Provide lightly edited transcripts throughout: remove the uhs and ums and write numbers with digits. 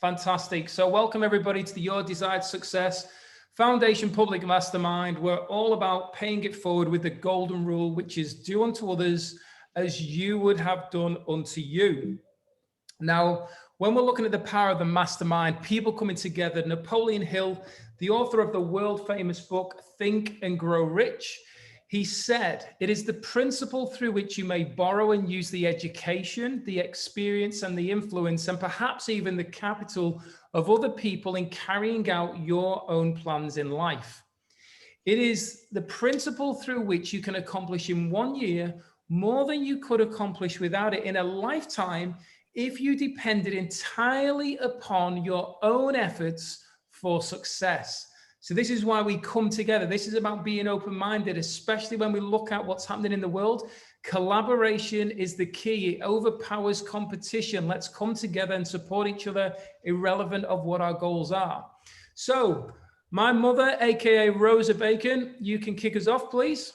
Fantastic. So welcome everybody to the Your Desired Success Foundation Public Mastermind. We're all about paying it forward with the golden rule, which is do unto others as you would have done unto you. Now, when we're looking at the power of the mastermind, people coming together, Napoleon Hill, the author of the world famous book, Think and Grow Rich, he said, it is the principle through which you may borrow and use the education, the experience and the influence, and perhaps even the capital of other people in carrying out your own plans in life. It is the principle through which you can accomplish in 1 year more than you could accomplish without it in a lifetime if you depended entirely upon your own efforts for success. So this is why we come together. This is about being open-minded, especially when we look at what's happening in the world. Collaboration is the key. It overpowers competition. Let's come together and support each other, irrelevant of what our goals are. So my mother, AKA Rosa Bacon, you can kick us off, please.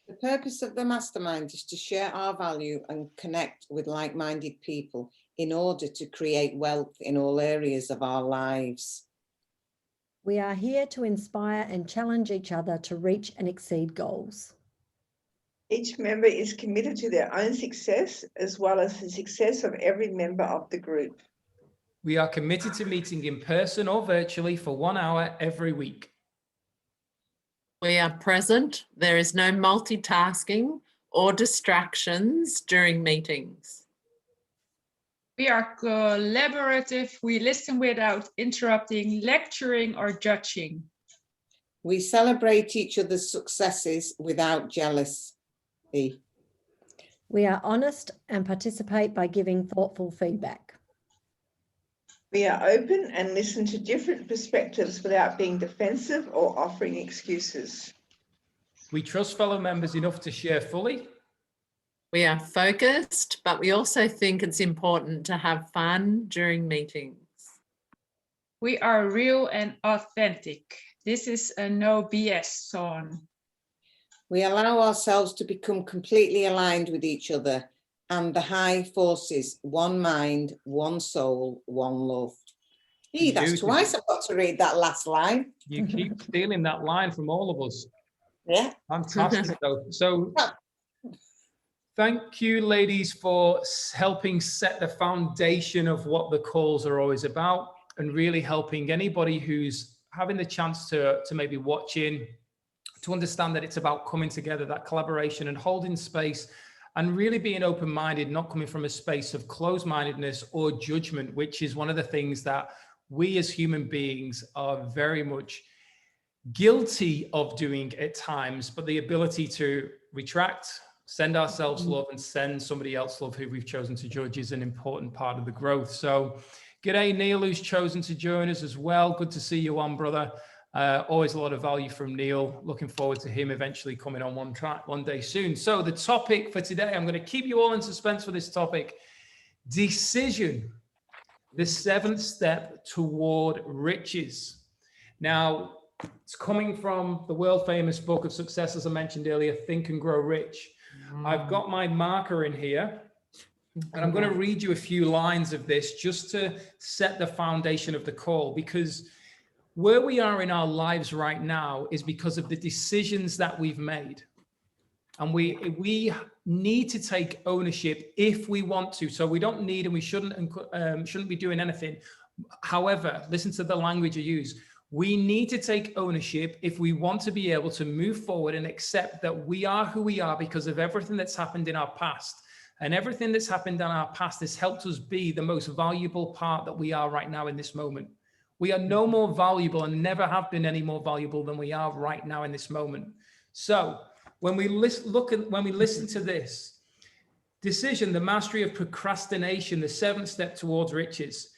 The purpose of the mastermind is to share our value and connect with like-minded people in order to create wealth in all areas of our lives. We are here to inspire and challenge each other to reach and exceed goals. Each member is committed to their own success as well as the success of every member of the group. We are committed to meeting in person or virtually for 1 hour every week. We are present. There is no multitasking or distractions during meetings. We are collaborative. We listen without interrupting, lecturing, or judging. We celebrate each other's successes without jealousy. We are honest and participate by giving thoughtful feedback. We are open and listen to different perspectives without being defensive or offering excuses. We trust fellow members enough to share fully. We are focused, but we also think it's important to have fun during meetings. We are real and authentic. This is a no BS zone. We allow ourselves to become completely aligned with each other and the high forces, one mind, one soul, one love. Hey, that's twice I've got to read that last line. You keep stealing that line from all of us. Yeah. Fantastic though. So thank you, ladies, for helping set the foundation of what the calls are always about and really helping anybody who's having the chance to maybe watch in to understand that it's about coming together, that collaboration and holding space and really being open-minded, not coming from a space of closed-mindedness or judgment, which is one of the things that we as human beings are very much guilty of doing at times, but the ability to retract, send ourselves love and send somebody else love who we've chosen to judge is an important part of the growth. So g'day Neil, who's chosen to join us as well. Good to see you on, brother. Always a lot of value from Neil. Looking forward to him eventually coming on one day soon. So the topic for today, I'm going to keep you all in suspense for this topic. Decision, the 7th step toward riches. Now, it's coming from the world famous book of success, as I mentioned earlier, Think and Grow Rich. I've got my marker in here and I'm going to read you a few lines of this just to set the foundation of the call, because where we are in our lives right now is because of the decisions that we've made. And we need to take ownership if we want to. So we don't need and we shouldn't be doing anything. However, listen to the language I use. We need to take ownership if we want to be able to move forward and accept that we are who we are because of everything that's happened in our past. And everything that's happened in our past has helped us be the most valuable part that we are right now in this moment. We are no more valuable and never have been any more valuable than we are right now in this moment. So when we listen to this decision, the mastery of procrastination, the 7th step towards riches,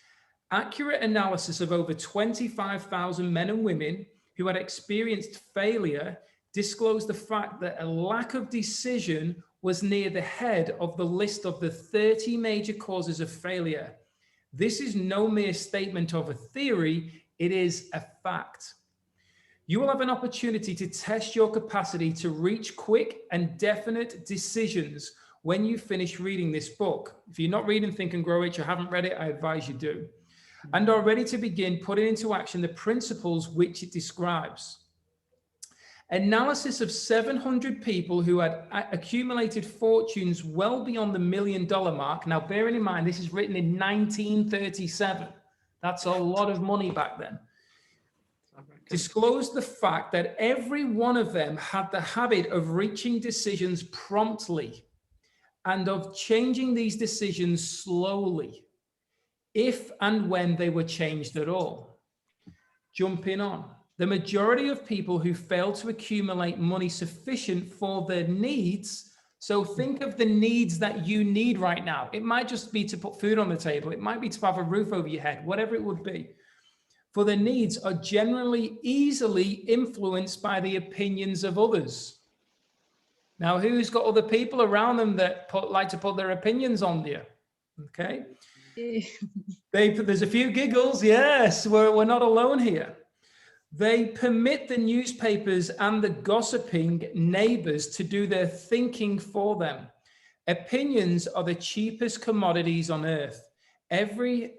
accurate analysis of over 25,000 men and women who had experienced failure disclosed the fact that a lack of decision was near the head of the list of the 30 major causes of failure. This is no mere statement of a theory, it is a fact. You will have an opportunity to test your capacity to reach quick and definite decisions when you finish reading this book. If you're not reading Think and Grow Rich or haven't read it, I advise you do. And are ready to begin putting into action the principles which it describes. Analysis of 700 people who had accumulated fortunes well beyond the $1 million mark. Now, bearing in mind, this is written in 1937. That's a lot of money back then. Disclosed the fact that every one of them had the habit of reaching decisions promptly and of changing these decisions slowly, if and when they were changed at all. Jumping on. The majority of people who fail to accumulate money sufficient for their needs. So think of the needs that you need right now. It might just be to put food on the table. It might be to have a roof over your head, whatever it would be. For their needs are generally easily influenced by the opinions of others. Now, who's got other people around them that like to put their opinions on you? Okay. There's a few giggles. Yes, we're not alone here. They permit the newspapers and the gossiping neighbors to do their thinking for them. Opinions are the cheapest commodities on earth. Everyone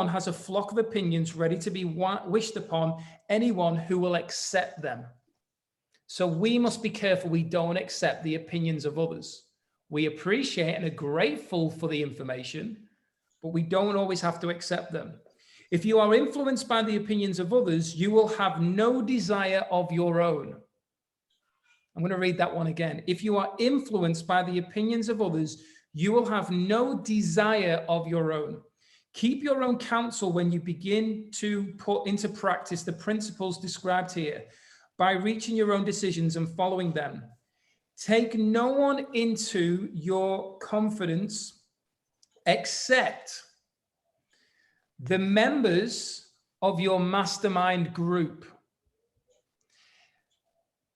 has a flock of opinions ready to be wished upon anyone who will accept them. So we must be careful we don't accept the opinions of others. We appreciate and are grateful for the information, but we don't always have to accept them. If you are influenced by the opinions of others, you will have no desire of your own. I'm going to read that one again. If you are influenced by the opinions of others, you will have no desire of your own. Keep your own counsel when you begin to put into practice the principles described here by reaching your own decisions and following them. Take no one into your confidence except the members of your mastermind group.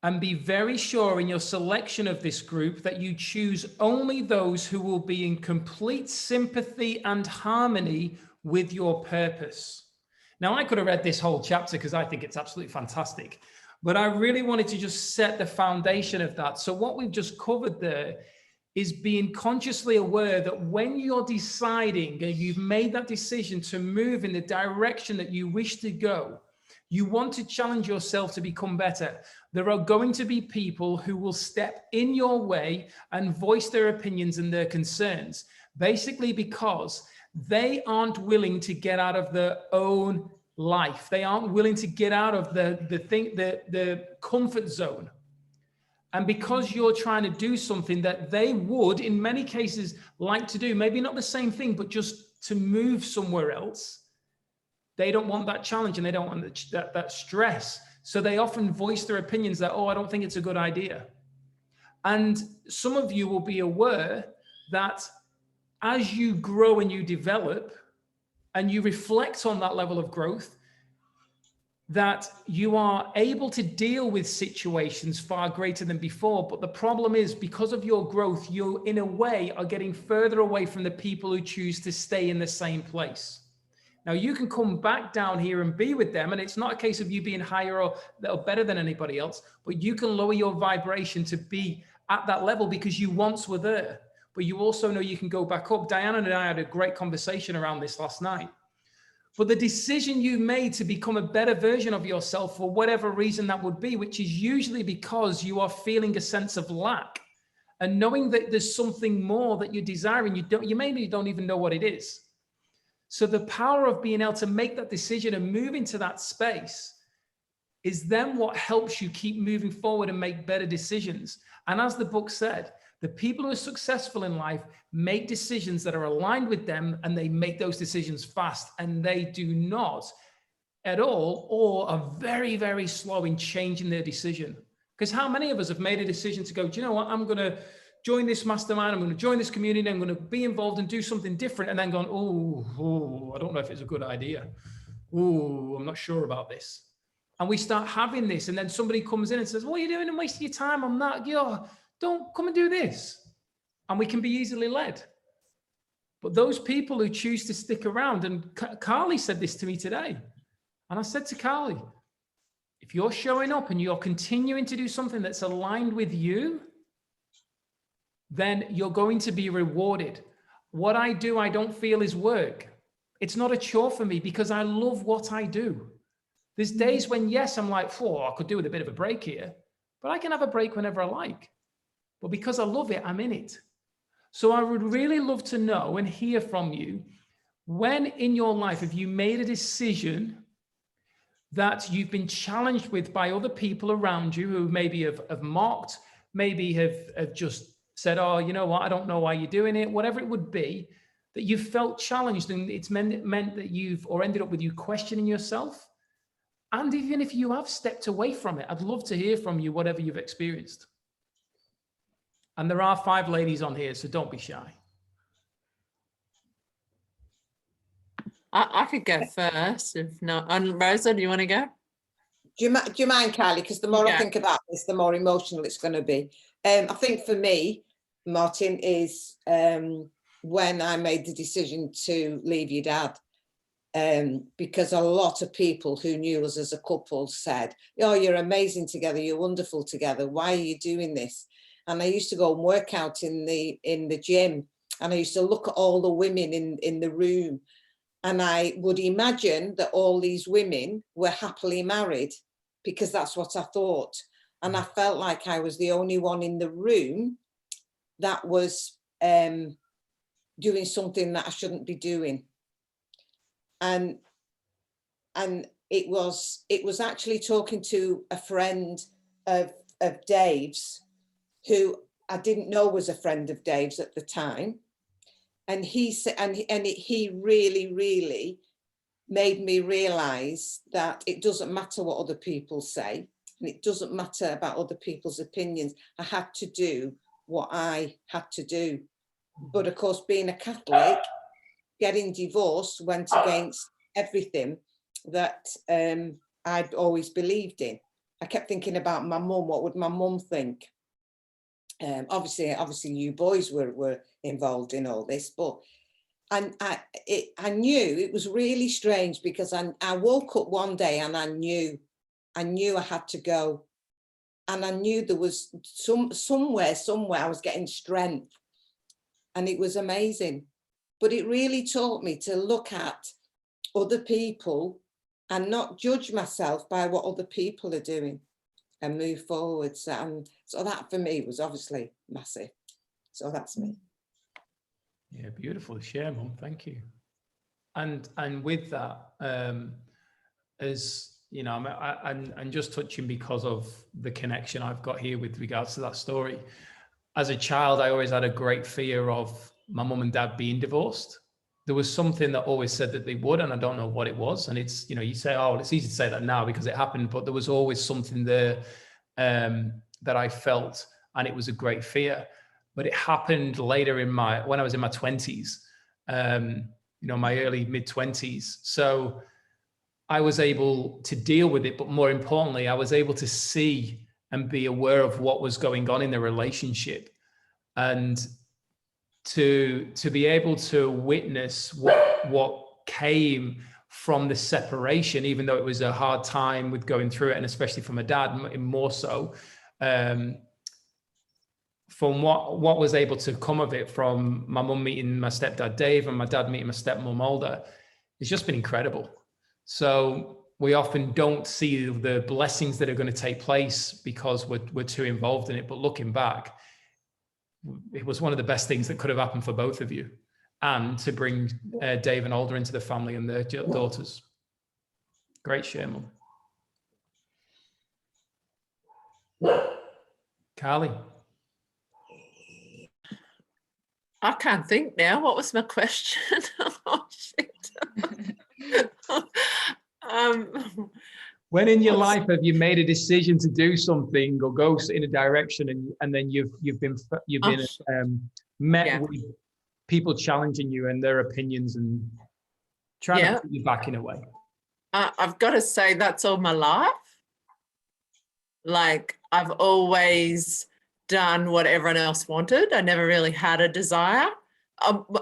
And be very sure in your selection of this group that you choose only those who will be in complete sympathy and harmony with your purpose. Now, I could have read this whole chapter because I think it's absolutely fantastic, but I really wanted to just set the foundation of that. So what we've just covered there is being consciously aware that when you're deciding and you've made that decision to move in the direction that you wish to go, you want to challenge yourself to become better. There are going to be people who will step in your way and voice their opinions and their concerns, basically because they aren't willing to get out of their own life. They aren't willing to get out of the comfort zone. And because you're trying to do something that they would, in many cases, like to do, maybe not the same thing, but just to move somewhere else, they don't want that challenge and they don't want that stress. So they often voice their opinions that, oh, I don't think it's a good idea. And some of you will be aware that as you grow and you develop and you reflect on that level of growth, that you are able to deal with situations far greater than before. But the problem is, because of your growth, you in a way are getting further away from the people who choose to stay in the same place. Now you can come back down here and be with them. And it's not a case of you being higher or better than anybody else, but you can lower your vibration to be at that level because you once were there, but you also know you can go back up. Diana and I had a great conversation around this last night. But the decision you made to become a better version of yourself, for whatever reason that would be, which is usually because you are feeling a sense of lack and knowing that there's something more that you're desiring, you maybe don't even know what it is. So the power of being able to make that decision and move into that space is then what helps you keep moving forward and make better decisions. And as the book said, the people who are successful in life make decisions that are aligned with them, and they make those decisions fast, and they do not at all, or are very, very slow in changing their decision. Because how many of us have made a decision to go, do you know what, I'm going to join this mastermind, I'm going to join this community, I'm going to be involved and do something different, and then gone, oh, I don't know if it's a good idea. Oh, I'm not sure about this. And we start having this, and then somebody comes in and says, what are you doing and wasting your time on that? Don't come and do this. And we can be easily led. But those people who choose to stick around, and Carly said this to me today. And I said to Carly, if you're showing up and you're continuing to do something that's aligned with you, then you're going to be rewarded. What I do, I don't feel is work. It's not a chore for me because I love what I do. There's days when, yes, I'm like, oh, I could do with a bit of a break here, but I can have a break whenever I like. But because I love it, I'm in it. So I would really love to know and hear from you, when in your life have you made a decision that you've been challenged with by other people around you who maybe have mocked, maybe have just said, oh, you know what, I don't know why you're doing it, whatever it would be, that you felt challenged and it's meant that you've, or ended up with you questioning yourself. And even if you have stepped away from it, I'd love to hear from you, whatever you've experienced. And there are 5 ladies on here, so don't be shy. I could go first if not. And Rosa, do you want to go? Do you mind, Kylie? Because the more I Yeah. think about this, the more emotional it's going to be. I think for me, Martin, is when I made the decision to leave your dad. Because a lot of people who knew us as a couple said, oh, you're amazing together, you're wonderful together, why are you doing this? And I used to go and work out in the gym, and I used to look at all the women in the room, and I would imagine that all these women were happily married, because that's what I thought. And I felt like I was the only one in the room that was doing something that I shouldn't be doing. And it was actually talking to a friend of Dave's, who I didn't know was a friend of Dave's at the time. And he said, and he really made me realize that it doesn't matter what other people say, and it doesn't matter about other people's opinions. I had to do what I had to do. But of course, being a Catholic, getting divorced went against everything that I'd always believed in. I kept thinking about my mum. What would my mum think? Obviously, you boys were involved in all this, but I knew it was really strange, because I woke up one day and I knew I had to go, and I knew there was somewhere I was getting strength, and it was amazing. But it really taught me to look at other people and not judge myself by what other people are doing, and move forwards. And so that for me was obviously massive. So that's me. Yeah, beautiful share, Mum. Thank you. And with that, as you know, I'm just touching because of the connection I've got here with regards to that story. As a child, I always had a great fear of my mum and dad being divorced. There was something that always said that they would, and I don't know what it was. And it's, you know, you say, oh, well, it's easy to say that now because it happened, but there was always something there that I felt, and it was a great fear. But it happened later when I was in my 20s, you know, my early mid-20s. So I was able to deal with it, but more importantly, I was able to see and be aware of what was going on in the relationship, and to be able to witness what came from the separation, even though it was a hard time with going through it, and especially for my dad more so, from what was able to come of it, from my mum meeting my stepdad Dave and my dad meeting my stepmom Alda, it's just been incredible. So we often don't see the blessings that are going to take place because we're too involved in it. But looking back, it was one of the best things that could have happened for both of you, and to bring Dave and Alda into the family and their daughters. Great share, Mum. Carly. I can't think now. What was my question? Oh, shit. When in your life have you made a decision to do something or go in a direction, and then you've been met with people challenging you and their opinions and trying to put you back in a way? I've got to say that's all my life. Like, I've always done what everyone else wanted. I never really had a desire.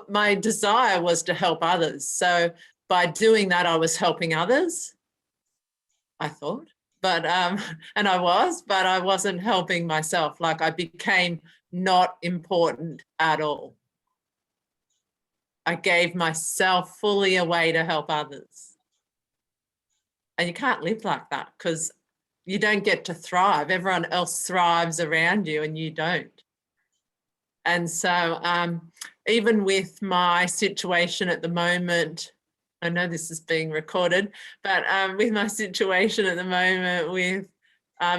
My desire was to help others. So by doing that, I was helping others, I thought, but and I wasn't helping myself. Like, I became not important at all. I gave myself fully away to help others. And you can't live like that because you don't get to thrive. Everyone else thrives around you and you don't. And so even with my situation at the moment, I know this is being recorded, but with my situation at the moment with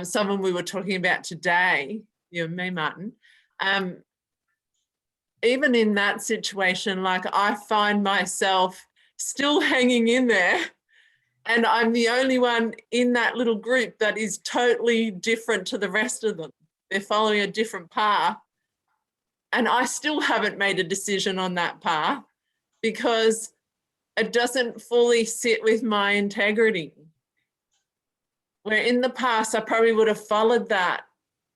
someone we were talking about today, you and me, Martin, even in that situation, like I find myself still hanging in there, and I'm the only one in that little group that is totally different to the rest of them. They're following a different path. And I still haven't made a decision on that path because it doesn't fully sit with my integrity. Where in the past, I probably would have followed that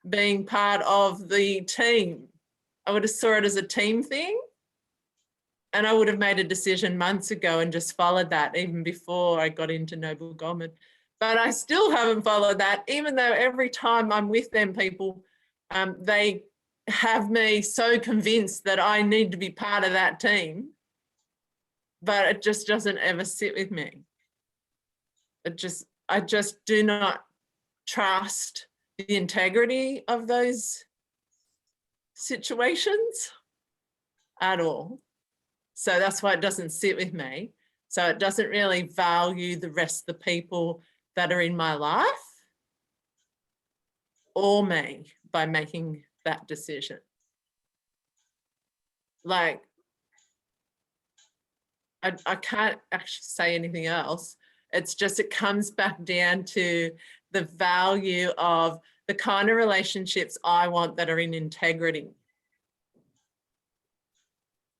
being part of the team. I would have saw it as a team thing. And I would have made a decision months ago and just followed that even before I got into Noble Goldman. But I still haven't followed that, even though every time I'm with them, people, they have me so convinced that I need to be part of that team. But it just doesn't ever sit with me. I just do not trust the integrity of those situations at all. So that's why it doesn't sit with me. So it doesn't really value the rest of the people that are in my life or me by making that decision. Like, I can't actually say anything else. It's just, it comes back down to the value of the kind of relationships I want that are in integrity.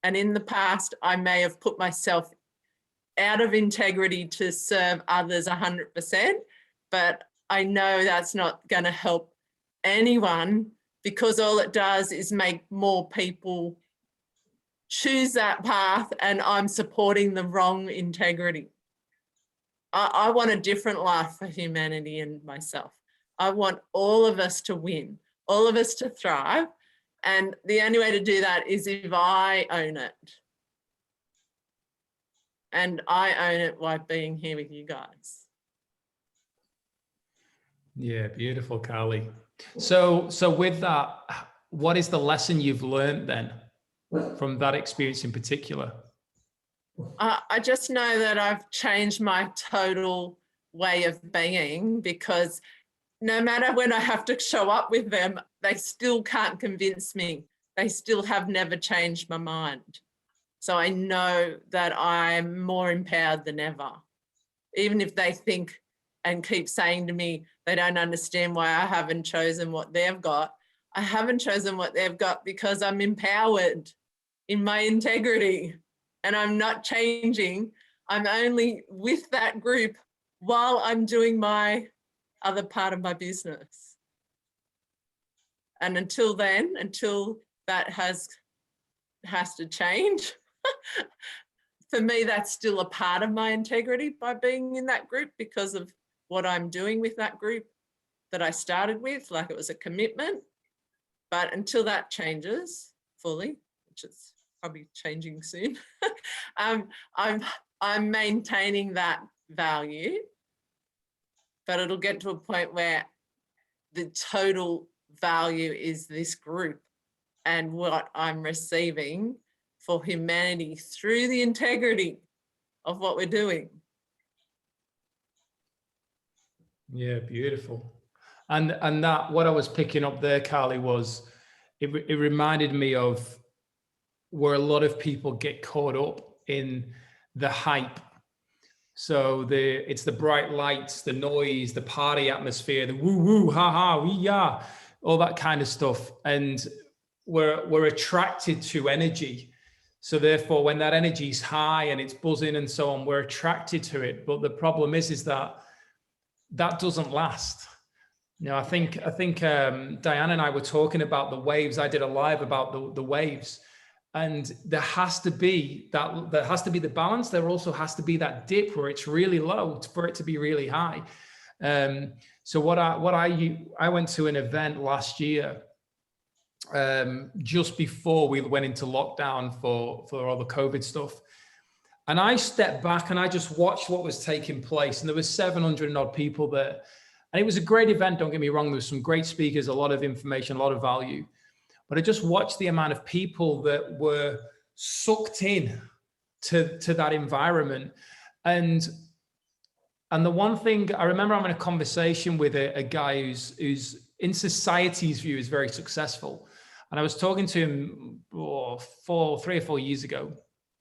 And in the past, I may have put myself out of integrity to serve others 100%, but I know that's not going to help anyone because all it does is make more people choose that path, and I'm supporting the wrong integrity. I want a different life for humanity and myself. I want all of us to win, all of us to thrive. And the only way to do that is if I own it. And I own it by being here with you guys. Yeah, beautiful, Carly. So with that, what is the lesson you've learned then from that experience in particular? I just know that I've changed my total way of being, because no matter when I have to show up with them, they still can't convince me. They still have never changed my mind. So I know that I'm more empowered than ever. Even if they think and keep saying to me they don't understand why I haven't chosen what they've got, I haven't chosen what they've got because I'm empowered in my integrity and I'm not changing. I'm only with that group while I'm doing my other part of my business. And until then, until that has to change, for me, that's still a part of my integrity by being in that group because of what I'm doing with that group that I started with, like it was a commitment. But until that changes fully, which is probably changing soon, I'm maintaining that value. But it'll get to a point where the total value is this group and what I'm receiving for humanity through the integrity of what we're doing. Yeah, beautiful. And that, what I was picking up there, Carly, was it reminded me of where a lot of people get caught up in the hype. So it's the bright lights, the noise, the party atmosphere, the woo woo, ha ha, we are, all that kind of stuff. And we're attracted to energy. So therefore, when that energy is high and it's buzzing and so on, we're attracted to it. But the problem is that doesn't last. You know, I think Diane and I were talking about the waves. I did a live about the waves, and there has to be the balance. There also has to be that dip where it's really low for it to be really high. So I went to an event last year, just before we went into lockdown for all the COVID stuff. And I stepped back and I just watched what was taking place. And there was 700 and odd people there. And it was a great event, don't get me wrong. There was some great speakers, a lot of information, a lot of value. But I just watched the amount of people that were sucked in to that environment. And the one thing, I remember having a conversation with a guy who's in society's view is very successful. And I was talking to him 3 or 4 years ago.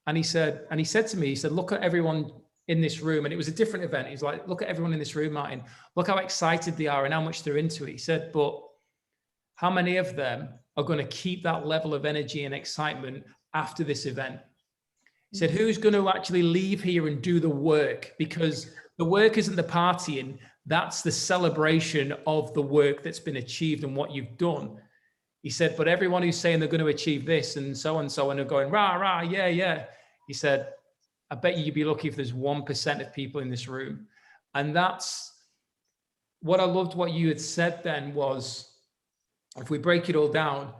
And he said to me, he said, look at everyone in this room. And it was a different event. He's like, look at everyone in this room, Martin. Look how excited they are and how much they're into it. He said, but how many of them are going to keep that level of energy and excitement after this event? He said, who's going to actually leave here and do the work? Because the work isn't the partying. That's the celebration of the work that's been achieved and what you've done. He said, but everyone who's saying they're going to achieve this and so and are going, rah, rah, yeah, yeah. He said, I bet you'd be lucky if there's 1% of people in this room. And that's what I loved what you had said then was, if we break it all down,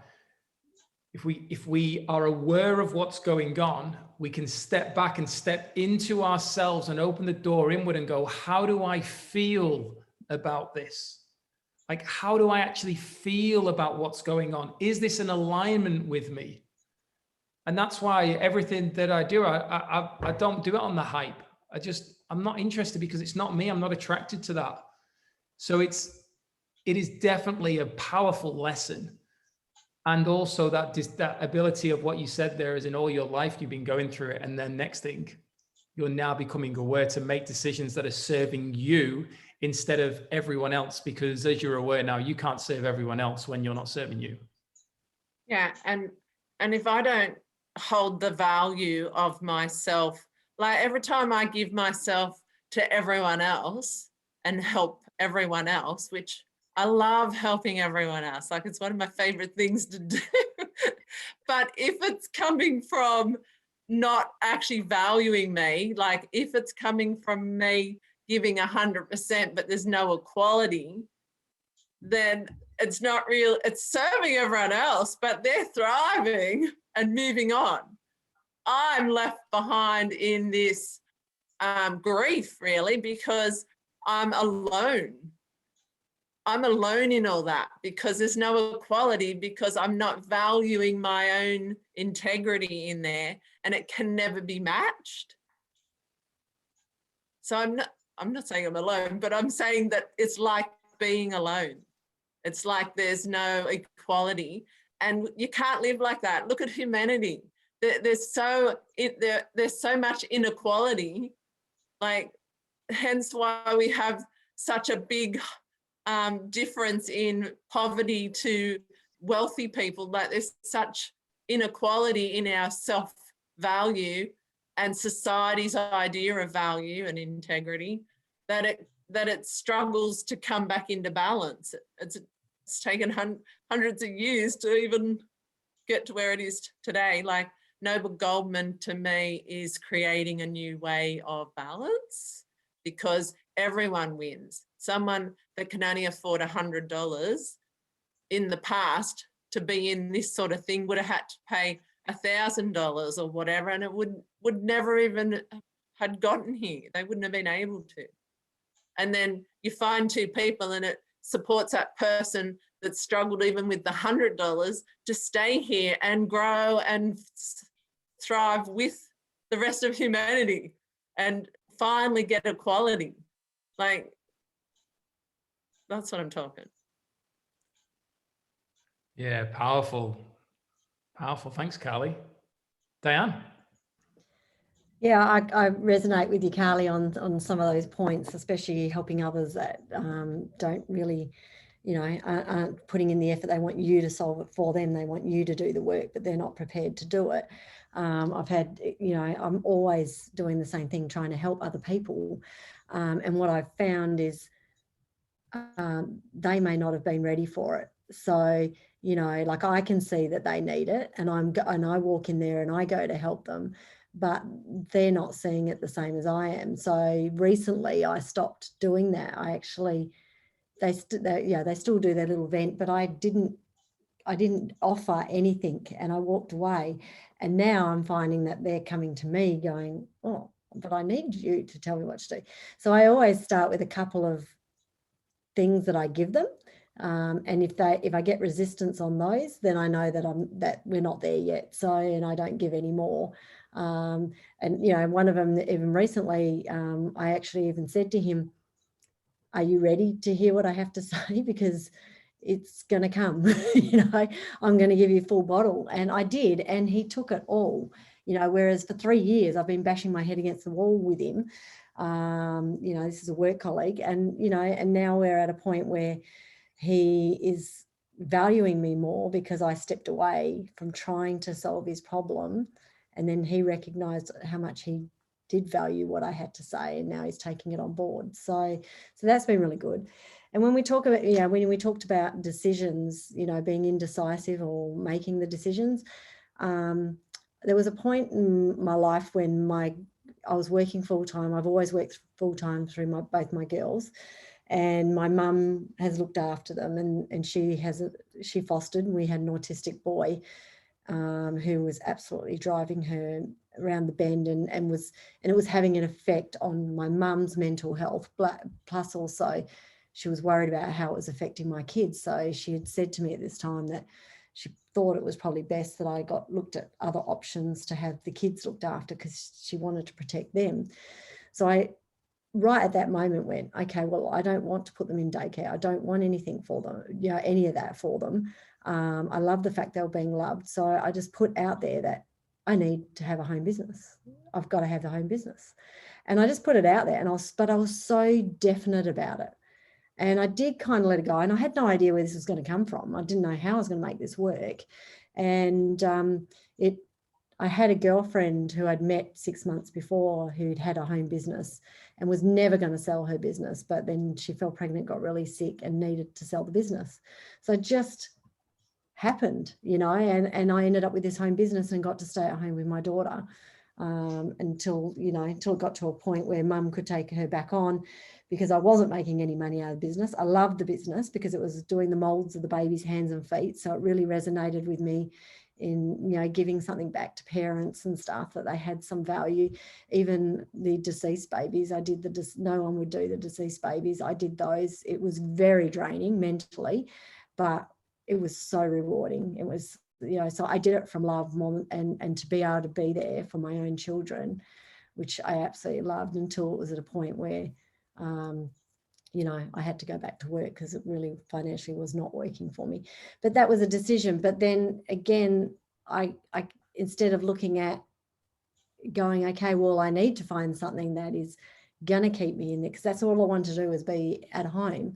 if we are aware of what's going on, we can step back and step into ourselves and open the door inward and go, how do I feel about this? Like, how do I actually feel about what's going on? Is this in alignment with me? And that's why everything that I do, I don't do it on the hype. I'm not interested because it's not me. I'm not attracted to that. So it is definitely a powerful lesson. And also that ability of what you said there is in all your life, you've been going through it. And then next thing, you're now becoming aware to make decisions that are serving you instead of everyone else, because as you're aware now, you can't serve everyone else when you're not serving you. Yeah, and if I don't hold the value of myself, like every time I give myself to everyone else and help everyone else, which I love helping everyone else, like it's one of my favorite things to do. But if it's coming from not actually valuing me, like if it's coming from me giving 100%, but there's no equality, then it's not real. It's serving everyone else, but they're thriving and moving on. I'm left behind in this grief, really, because I'm alone. I'm alone in all that because there's no equality, because I'm not valuing my own integrity in there, and it can never be matched. So I'm not saying I'm alone, but I'm saying that it's like being alone. It's like there's no equality, and you can't live like that. Look at humanity. There's so much inequality, like hence why we have such a big difference in poverty to wealthy people. Like there's such inequality in our self-value and society's idea of value and integrity that it struggles to come back into balance. It's taken hundreds of years to even get to where it is today. Like Noble Goldman, to me, is creating a new way of balance because everyone wins. Someone that can only afford $100 in the past to be in this sort of thing would have had to pay $1,000 or whatever, and it would never even had gotten here. They wouldn't have been able to. And then you find two people and it supports that person that struggled even with the $100 to stay here and grow and thrive with the rest of humanity and finally get equality. Like, that's what I'm talking. Yeah, powerful. Powerful. Thanks, Carly. Diane? Yeah, I resonate with you, Carly, on some of those points, especially helping others that don't really, aren't putting in the effort. They want you to solve it for them. They want you to do the work, but they're not prepared to do it. I've had, I'm always doing the same thing, trying to help other people. And what I've found is they may not have been ready for it. So, like I can see that they need it, and I walk in there and I go to help them, but they're not seeing it the same as I am. So recently I stopped doing that. I actually, they still do their little event, but I didn't didn't offer anything, and I walked away. And now I'm finding that they're coming to me going, oh, but I need you to tell me what to do. So I always start with a couple of things that I give them. And if I get resistance on those, then I know that we're not there yet. So, and I don't give any more. And, you know, one of them, even recently, I actually even said to him, are you ready to hear what I have to say? Because it's going to come, you know, I'm going to give you full bottle. And I did. And he took it all, you know, whereas for 3 years, I've been bashing my head against the wall with him. You know, this is a work colleague, and, you know, and now we're at a point where he is valuing me more because I stepped away from trying to solve his problem. And then he recognized how much he did value what I had to say, and now he's taking it on board. So that's been really good. And when we talk about, you know, when we talked about decisions, you know, being indecisive or making the decisions, there was a point in my life when I was working full-time. I've always worked full-time through both my girls, and my mum has looked after them, and she fostered, and we had an autistic boy who was absolutely driving her around the bend, and it was having an effect on my mum's mental health, plus also she was worried about how it was affecting my kids. So she had said to me at this time that she thought it was probably best that I looked at other options to have the kids looked after, because she wanted to protect them. So I, right at that moment, went, okay, well, I don't want to put them in daycare. I don't want anything for them, you know, any of that for them. I love the fact they were being loved. So I just put out there that I need to have a home business. I've got to have the home business. And I just put it out there, but I was so definite about it. And I did kind of let it go. And I had no idea where this was going to come from. I didn't know how I was going to make this work. And I had a girlfriend who I'd met 6 months before who'd had a home business and was never going to sell her business. But then she fell pregnant, got really sick, and needed to sell the business. So it just happened, you know, and I ended up with this home business and got to stay at home with my daughter until it got to a point where mum could take her back on, because I wasn't making any money out of the business. I loved the business because it was doing the molds of the baby's hands and feet. So it really resonated with me in, you know, giving something back to parents and stuff, that they had some value. Even the deceased babies, I did no one would do the deceased babies. I did those. It was very draining mentally, but it was so rewarding. It was, you know, so I did it from love, more, and to be able to be there for my own children, which I absolutely loved, until it was at a point where, you know, I had to go back to work because it really financially was not working for me. But that was a decision. But then again, I instead of looking at going, okay, well, I need to find something that is going to keep me in there, because that's all I wanted to do was be at home.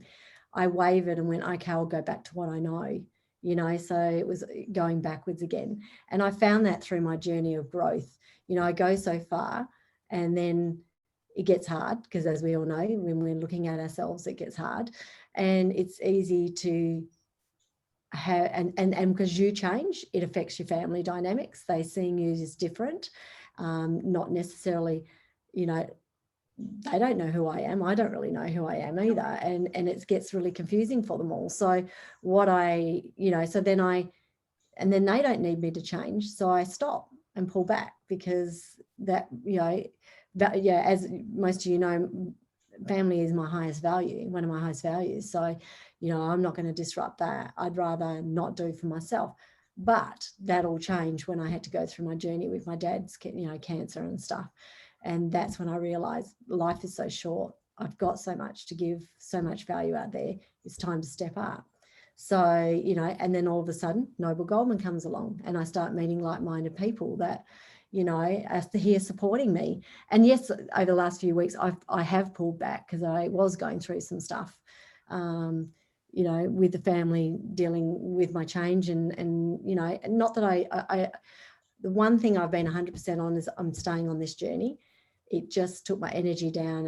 I wavered and went, okay, I'll go back to what I know, you know, so it was going backwards again. And I found that through my journey of growth. You know, I go so far and then it gets hard, because as we all know, when we're looking at ourselves, it gets hard, and it's easy to have, and because you change, it affects your family dynamics. They seeing you as different, not necessarily, you know, they don't know who I am. I don't really know who I am either. And it gets really confusing for them all. So and then they don't need me to change. So I stop and pull back, because that, you know, as most of you know, family is my highest value, one of my highest values. So, you know, I'm not going to disrupt that. I'd rather not do for myself. But that all changed when I had to go through my journey with my dad's, you know, cancer and stuff. And that's when I realized life is so short. I've got so much to give, so much value out there. It's time to step up. So, you know, and then all of a sudden, Noble Goldman comes along, and I start meeting like-minded people that, you know, are here supporting me. And yes, over the last few weeks, I have pulled back, because I was going through some stuff, you know, with the family, dealing with my change, and you know, not that I the one thing I've been 100% on is I'm staying on this journey. It just took my energy down,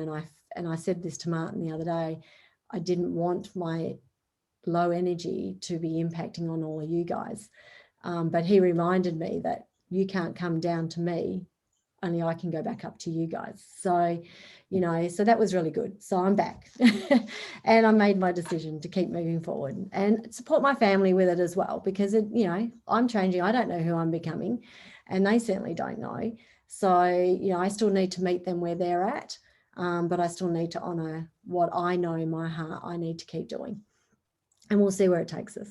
and I said this to Martin the other day. I didn't want my low energy to be impacting on all of you guys, but he reminded me that you can't come down to me only I can go back up to you guys. So, you know, so that was really good. So I'm back and I made my decision to keep moving forward and support my family with it as well, because it, you know, I'm changing. I don't know who I'm becoming and they certainly don't know. So, you know, I still need to meet them where they're at, but I still need to honor what I know in my heart I need to keep doing. And we'll see where it takes us.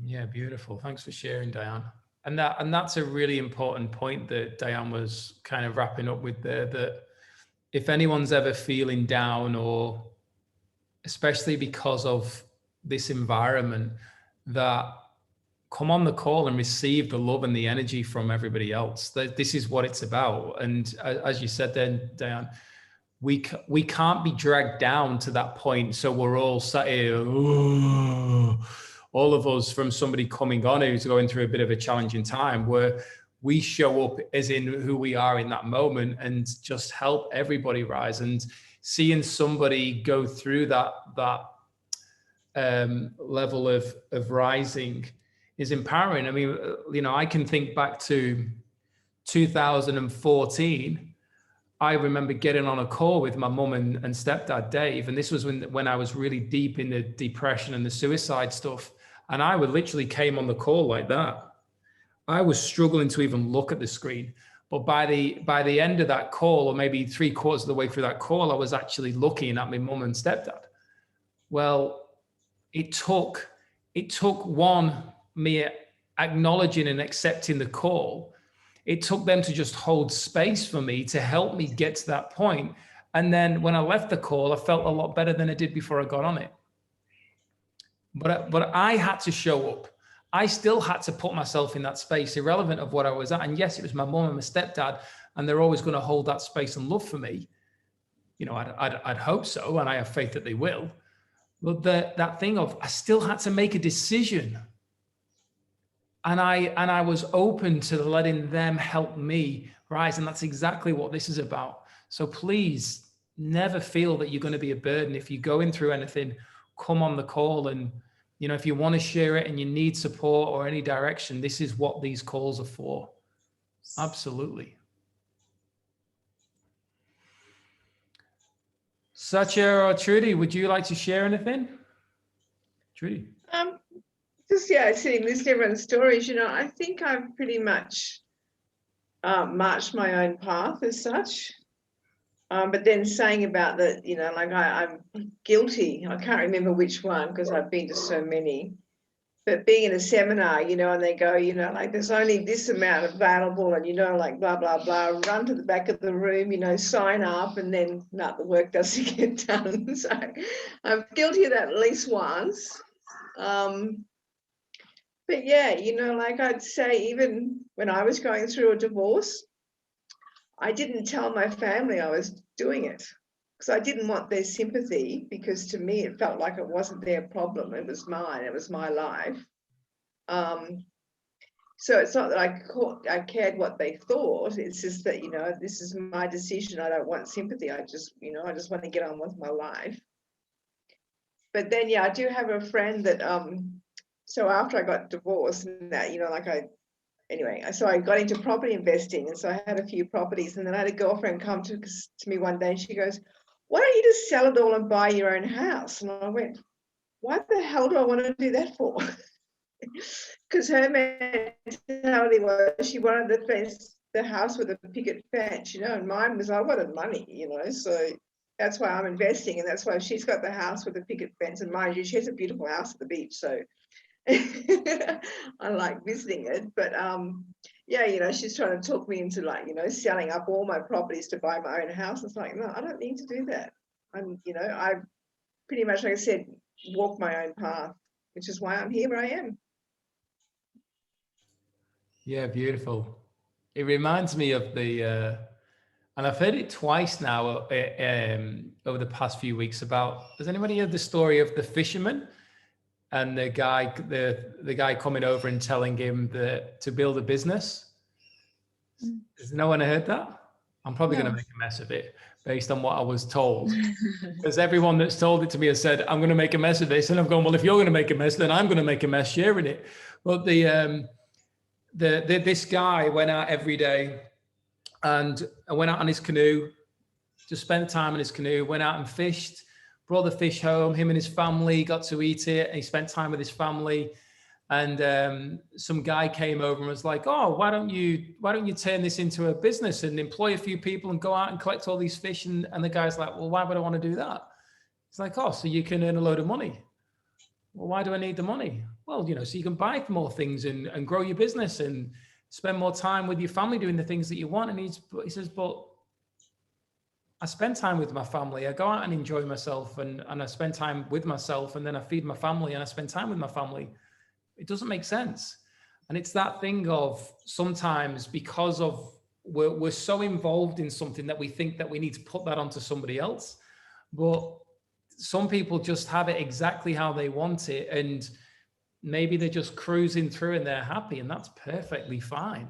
Yeah, beautiful. Thanks for sharing, Diane. And that's a really important point that Diane was kind of wrapping up with there, that if anyone's ever feeling down, or especially because of this environment, that come on the call and receive the love and the energy from everybody else. This is what it's about. And as you said then, Diane, we can't be dragged down to that point. So we're all sat here, all of us, from somebody coming on who's going through a bit of a challenging time, where we show up as in who we are in that moment and just help everybody rise. And seeing somebody go through that level of rising is empowering. I mean, you know, I can think back to 2014. I remember getting on a call with my mum and stepdad, Dave. And this was when I was really deep in the depression and the suicide stuff. And I would literally came on the call like that. I was struggling to even look at the screen. But by the end of that call, or maybe 3/4 of the way through that call, I was actually looking at my mum and stepdad. Well, it took me acknowledging and accepting the call. It took them to just hold space for me to help me get to that point. And then when I left the call, I felt a lot better than I did before I got on it. But I had to show up. I still had to put myself in that space, irrelevant of what I was at. And yes, it was my mom and my stepdad, and they're always going to hold that space and love for me. You know, I'd hope so, and I have faith that they will. But that thing of, I still had to make a decision. And I was open to letting them help me rise. And that's exactly what this is about. So please never feel that you're going to be a burden. If you're going through anything, come on the call. And, you know, if you want to share it and you need support or any direction, this is what these calls are for. Absolutely. Satya or Trudy, would you like to share anything? Trudy. Just, seeing this everyone's stories, you know, I think I've pretty much marched my own path as such. But then saying about that, you know, like I'm guilty. I can't remember which one because I've been to so many. But being in a seminar, you know, and they go, you know, like there's only this amount available and, you know, like blah, blah, blah, run to the back of the room, you know, sign up, and then the work doesn't get done. So I'm guilty of that at least once. But yeah, you know, like I'd say even when I was going through a divorce, I didn't tell my family I was doing it because I didn't want their sympathy, because to me it felt like it wasn't their problem. It was mine. It was my life. So it's not that I cared what they thought. It's just that, you know, this is my decision. I don't want sympathy. I just want to get on with my life. But then, yeah, I do have a friend that, so after I got divorced and that, you know, like so I got into property investing, and so I had a few properties, and then I had a girlfriend come to me one day and she goes, why don't you just sell it all and buy your own house? And I went, why the hell do I want to do that for? Because her mentality was she wanted the house with a picket fence, you know, and mine was I wanted money, you know, so that's why I'm investing, and that's why she's got the house with a picket fence, and mind you, she has a beautiful house at the beach, so I like visiting it. But yeah, you know, she's trying to talk me into, like, you know, selling up all my properties to buy my own house. It's like, no, I don't need to do that. You know, I pretty much, like I said, walk my own path, which is why I'm here where I am. Yeah, beautiful. It reminds me of the, and I've heard it twice now over the past few weeks about, has anybody heard the story of the fisherman and the guy coming over and telling him to build a business? Has no one heard that? I'm probably going to make a mess of it based on what I was told. Because everyone that's told it to me has said, I'm going to make a mess of this. And I've gone, well, if you're going to make a mess, then I'm going to make a mess sharing it. But this guy went out every day and went out on his canoe, just spent time in his canoe, went out and fished, brought the fish home, him and his family got to eat it, and he spent time with his family. And some guy came over and was like, oh, why don't you turn this into a business and employ a few people and go out and collect all these fish? And the guy's like, well, why would I want to do that? It's like, oh, so you can earn a load of money. Well, why do I need the money? Well, so you can buy more things and grow your business and spend more time with your family doing the things that you want. And he says, but I spend time with my family. I go out and enjoy myself and I spend time with myself, and then I feed my family and I spend time with my family. It doesn't make sense. And it's that thing of sometimes because of we're so involved in something that we think that we need to put that onto somebody else. But some people just have it exactly how they want it. And maybe they're just cruising through and they're happy, and that's perfectly fine.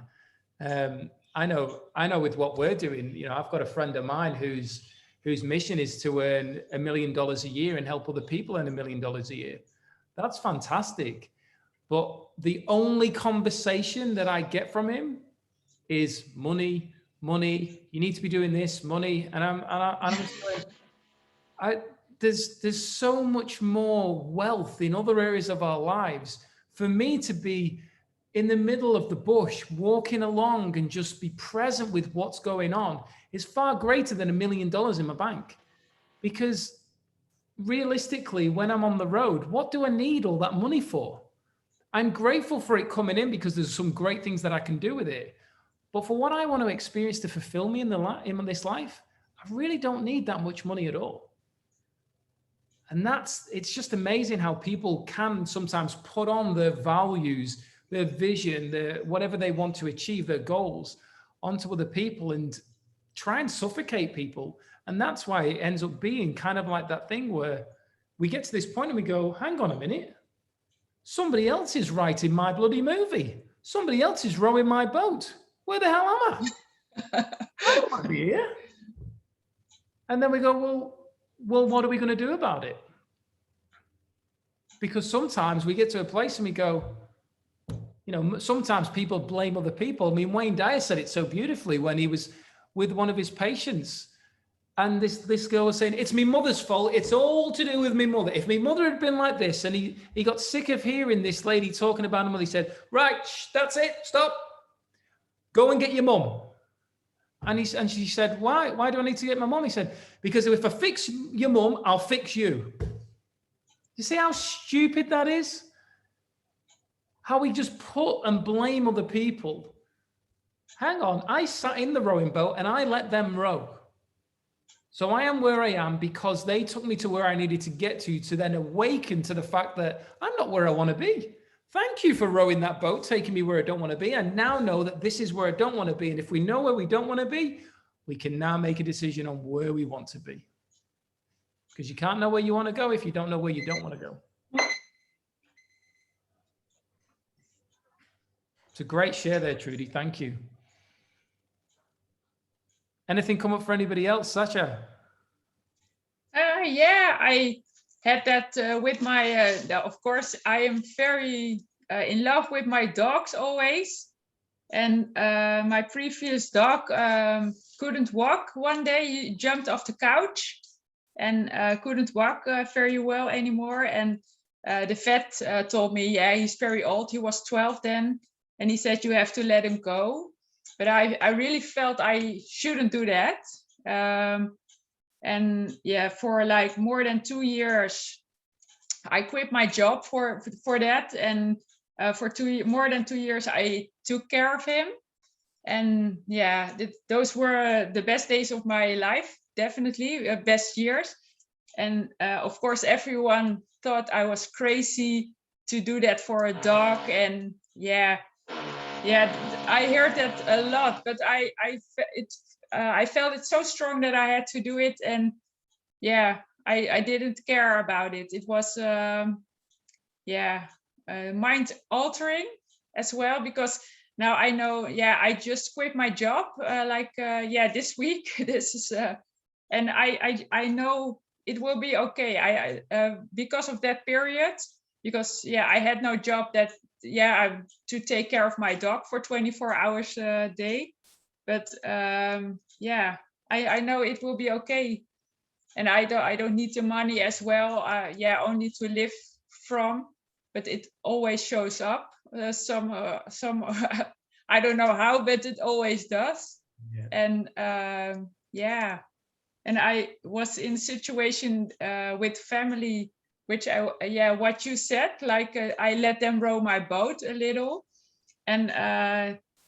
I know with what we're doing, I've got a friend of mine whose mission is to earn $1 million a year and help other people earn $1 million a year. That's fantastic. But the only conversation that I get from him is money, you need to be doing this, money. And I'm just going, there's so much more wealth in other areas of our lives. For me to be in the middle of the bush, walking along and just be present with what's going on is far greater than $1 million in my bank. Because realistically, when I'm on the road, what do I need all that money for? I'm grateful for it coming in because there's some great things that I can do with it. But for what I want to experience to fulfill me in this life, I really don't need that much money at all. And it's just amazing how people can sometimes put on their values, their vision, whatever they want to achieve, their goals onto other people and try and suffocate people. And that's why it ends up being kind of like that thing where we get to this point and we go, hang on a minute. Somebody else is writing my bloody movie. Somebody else is rowing my boat. Where the hell am I? I don't want to be here. And then we go, well, what are we going to do about it? Because sometimes we get to a place and we go, sometimes people blame other people. I mean, Wayne Dyer said it so beautifully when he was with one of his patients. And this girl was saying, it's my mother's fault. It's all to do with my mother. If my mother had been like this, and he got sick of hearing this lady talking about her mother, he said, right, that's it, stop. Go and get your mum. And she said, why do I need to get my mum? He said, because if I fix your mum, I'll fix you. You see how stupid that is? How we just put and blame other people. Hang on, I sat in the rowing boat and I let them row. So I am where I am because they took me to where I needed to get to then awaken to the fact that I'm not where I want to be. Thank you for rowing that boat, taking me where I don't want to be. I now know that this is where I don't want to be. And if we know where we don't want to be, we can now make a decision on where we want to be. Because you can't know where you want to go if you don't know where you don't want to go. It's a great share there, Trudy. Thank you. Anything come up for anybody else, Sasha? Yeah, I had that with my, of course, I am very in love with my dogs always. And my previous dog couldn't walk one day. He jumped off the couch and couldn't walk very well anymore. And the vet told me, yeah, he's very old. He was 12 then. And he said, you have to let him go. But I really felt I shouldn't do that. And yeah, for like more than 2 years, I quit my job for that. And for more than 2 years, I took care of him. And yeah, those were the best days of my life, definitely, best years. And of course, everyone thought I was crazy to do that for a dog. And yeah, I heard that a lot, but I felt it so strong that I had to do it. And yeah, I didn't care about it. It was, mind altering as well, because now I know, I just quit my job this week. This is, and I know it will be okay. Because of that period, because I had no job that yeah, to take care of my dog for 24 hours a day. But yeah, I know it will be okay. And I don't need the money as well. Yeah, only to live from, but it always shows up. Some I don't know how, but it always does. Yeah. And yeah, and I was in a situation with family, which yeah, what you said, like I let them row my boat a little, and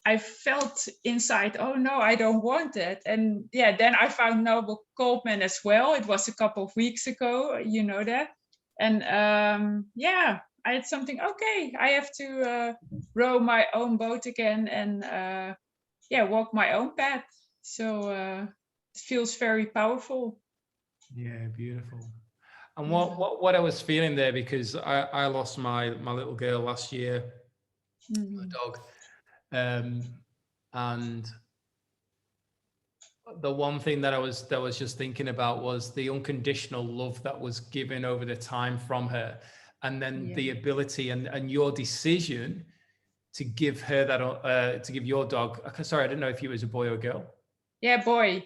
I felt inside, oh no, I don't want it. And yeah, then I found Noble Coldman as well. It was a couple of weeks ago, you know that. And yeah, I had something, okay, I have to row my own boat again and yeah, walk my own path. So it feels very powerful. Yeah, beautiful. And what I was feeling there, because I lost my little girl last year, a dog, and the one thing that I was just thinking about was the unconditional love that was given over the time from her, and then the ability and your decision to give her that to give your dog. Sorry, I didn't know if he was a boy or a girl. Yeah, boy.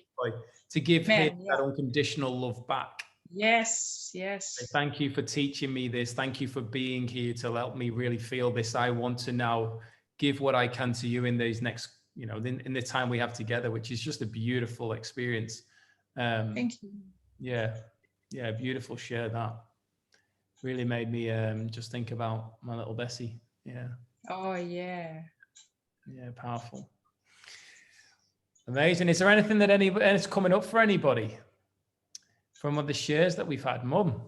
To give him Man, yeah. that unconditional love back. Yes, yes. Thank you for teaching me this. Thank you for being here to help me really feel this. I want to now give what I can to you in these next, you know, in the time we have together, which is just a beautiful experience. Thank you. Yeah, beautiful. Share that. Really made me just think about my little Bessie. Yeah. Oh yeah. Yeah, powerful. Amazing. Is there anything that is coming up for anybody from other shares that we've had? Mum?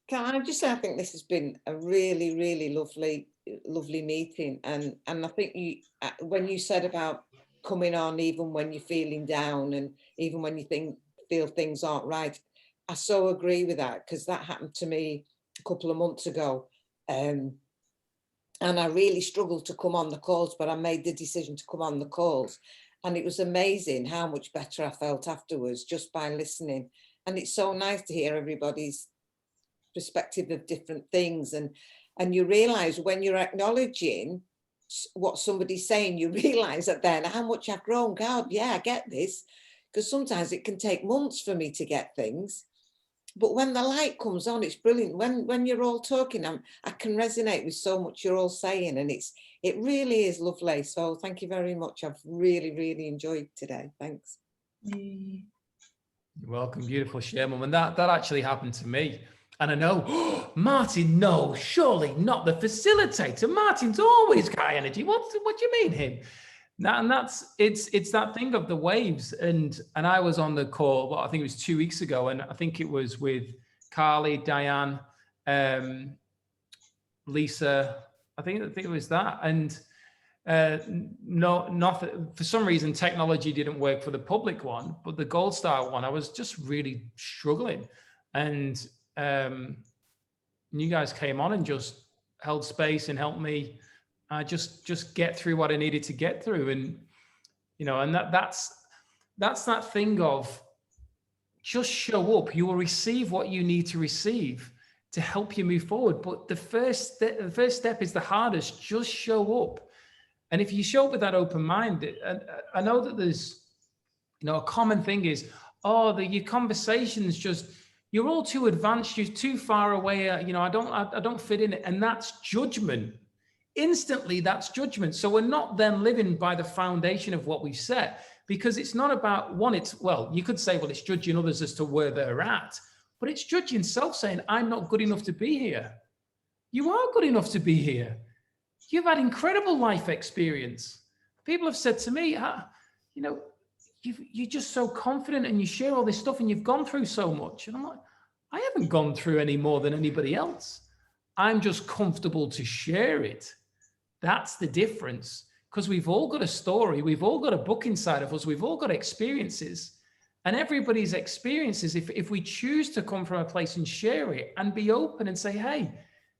Can I just say, I think this has been a really, really lovely meeting. And I think you, when you said about coming on, even when you're feeling down and even when you feel things aren't right, I so agree with that, because that happened to me a couple of months ago. And I really struggled to come on the calls, but I made the decision to come on the calls. And it was amazing how much better I felt afterwards just by listening. And it's so nice to hear everybody's perspective of different things. And you realize when you're acknowledging what somebody's saying, you realize that then how much I've grown. God, yeah, I get this. Because sometimes it can take months for me to get things. But when the light comes on, it's brilliant. When you're all talking, I can resonate with so much you're all saying, and it really is lovely. So thank you very much. I've really enjoyed today. Thanks. You're welcome. Beautiful share, Mum. And that actually happened to me. And I know, oh, Martin, no, surely not the facilitator. Martin's always high energy. What do you mean him? And it's that thing of the waves. And I was on the call, well, I think it was 2 weeks ago, and I think it was with Carly, Diane, Lisa. I think it was that. And nothing, for some reason, technology didn't work for the public one, but the Gold Star one, I was just really struggling. And you guys came on and just held space and helped me just get through what I needed to get through. And, you know, and that's that thing of just show up. You will receive what you need to receive to help you move forward. But the first step is the hardest. Just show up. And if you show up with that open mind, I know that there's, you know, a common thing is, your conversations just, you're all too advanced, you're too far away, you know, I don't fit in it. And that's judgment. Instantly, that's judgment. So we're not then living by the foundation of what we've set, because it's not about you could say, well, it's judging others as to where they're at, but it's judging self, saying, I'm not good enough to be here. You are good enough to be here. You've had incredible life experience. People have said to me, you know, you're just so confident and you share all this stuff and you've gone through so much. And I'm like, I haven't gone through any more than anybody else. I'm just comfortable to share it. That's the difference, because we've all got a story. We've all got a book inside of us. We've all got experiences, and everybody's experiences, if we choose to come from a place and share it and be open and say, hey,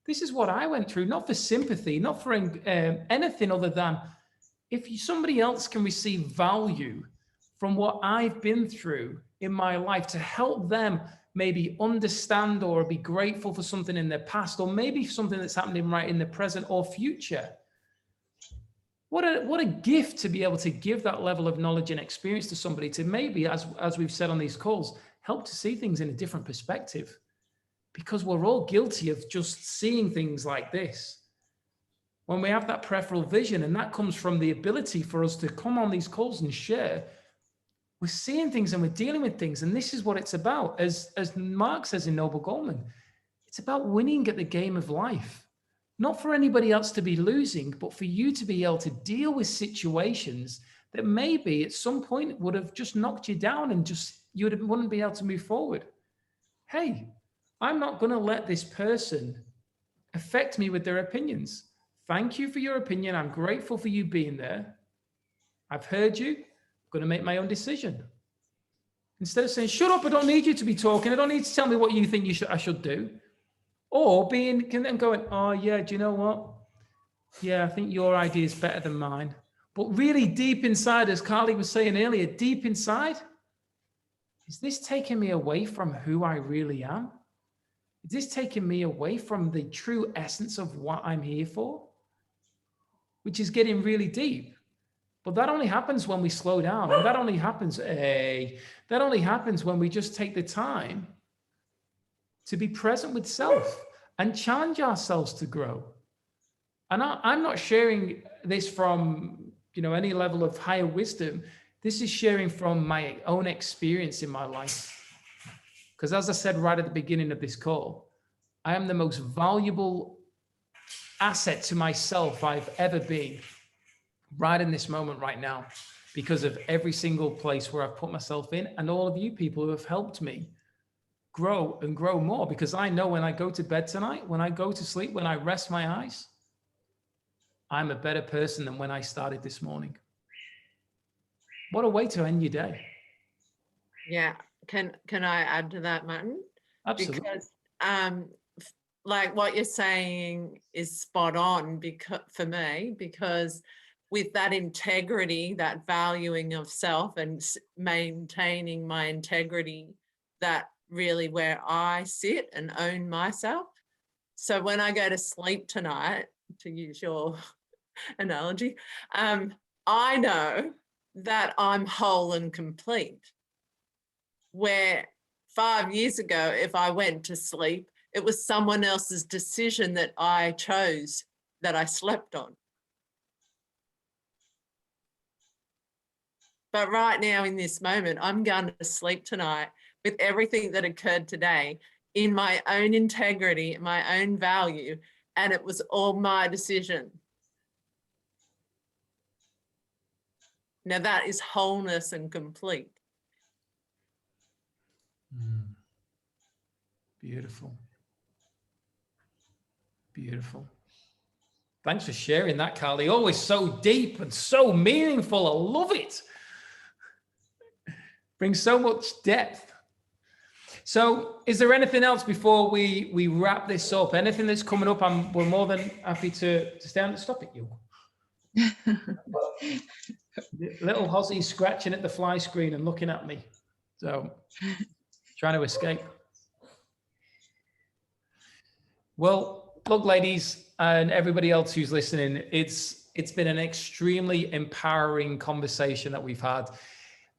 this is what I went through, not for sympathy, not for anything other than if somebody else can receive value from what I've been through in my life to help them maybe understand or be grateful for something in their past, or maybe something that's happening right in the present or future. What a gift to be able to give that level of knowledge and experience to somebody, to maybe, as we've said on these calls, help to see things in a different perspective, because we're all guilty of just seeing things like this. When we have that peripheral vision, and that comes from the ability for us to come on these calls and share, we're seeing things and we're dealing with things. And this is what it's about. As Mark says in Noble Goldman, it's about winning at the game of life. Not for anybody else to be losing, but for you to be able to deal with situations that maybe at some point would have just knocked you down and just you wouldn't be able to move forward. Hey, I'm not going to let this person affect me with their opinions. Thank you for your opinion. I'm grateful for you being there. I've heard you. I'm going to make my own decision. Instead of saying, shut up, I don't need you to be talking. I don't need to tell me what you think I should do. Or being and going, oh yeah, do you know what? Yeah, I think your idea is better than mine. But really deep inside, as Carly was saying earlier, deep inside, is this taking me away from who I really am? Is this taking me away from the true essence of what I'm here for? Which is getting really deep. But that only happens when we slow down. And that only happens when we just take the time to be present with self and challenge ourselves to grow. And I'm not sharing this from, any level of higher wisdom. This is sharing from my own experience in my life. Because as I said right at the beginning of this call, I am the most valuable asset to myself I've ever been right in this moment right now, because of every single place where I've put myself in, and all of you people who have helped me grow and grow more. Because I know when I go to bed tonight, when I go to sleep, when I rest my eyes, I'm a better person than when I started this morning. What a way to end your day. Yeah. Can I add to that, Martin? Absolutely. Because like what you're saying is spot on for me, because with that integrity, that valuing of self and maintaining my integrity, that really where I sit and own myself. So when I go to sleep tonight, to use your analogy, I know that I'm whole and complete. Where 5 years ago, if I went to sleep, it was someone else's decision that I chose, that I slept on. But right now in this moment, I'm going to sleep tonight with everything that occurred today in my own integrity, my own value, and it was all my decision. Now that is wholeness and complete. Beautiful. Beautiful. Thanks for sharing that, Carly. Always so deep and so meaningful. I love it. Brings so much depth. So is there anything else before we wrap this up? Anything that's coming up? We're more than happy to stay on. Stop it, you. Little Hozzy scratching at the fly screen and looking at me. So trying to escape. Well, look, ladies, and everybody else who's listening, it's been an extremely empowering conversation that we've had.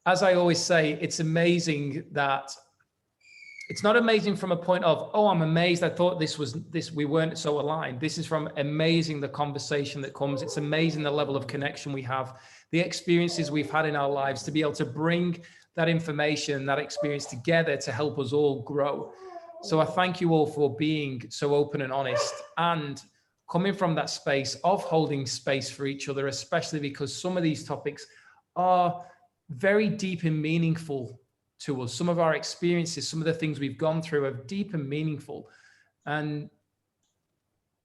As I always say, it's amazing that it's not amazing from a point of, oh, I'm amazed. I thought we weren't so aligned. This is from amazing the conversation that comes. It's amazing the level of connection we have, the experiences we've had in our lives, to be able to bring that information, that experience together to help us all grow. So I thank you all for being so open and honest and coming from that space of holding space for each other, especially because some of these topics are very deep and meaningful to us. Some of our experiences, some of the things we've gone through are deep and meaningful. And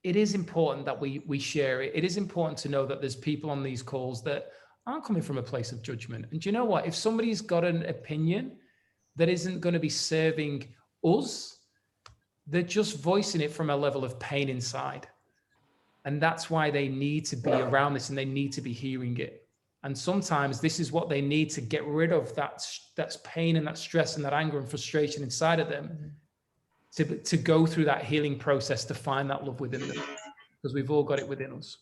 it is important that we share it. It is important to know that there's people on these calls that aren't coming from a place of judgment. And do you know what? If somebody's got an opinion that isn't going to be serving us, they're just voicing it from a level of pain inside. And that's why they need to be around this and they need to be hearing it. And sometimes this is what they need to get rid of that's pain and that stress and that anger and frustration inside of them to go through that healing process to find that love within them, because we've all got it within us.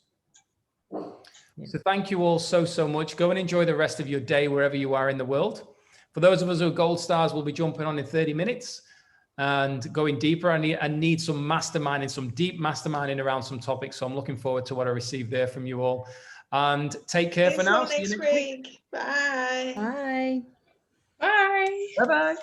Yeah. So thank you all so much. Go and enjoy the rest of your day wherever you are in the world. For those of us who are gold stars, we'll be jumping on in 30 minutes and going deeper. I need some masterminding, some deep masterminding around some topics. So I'm looking forward to what I receive there from you all. And take care for now. See you next next week. week. Bye. Bye. Bye. Bye-bye.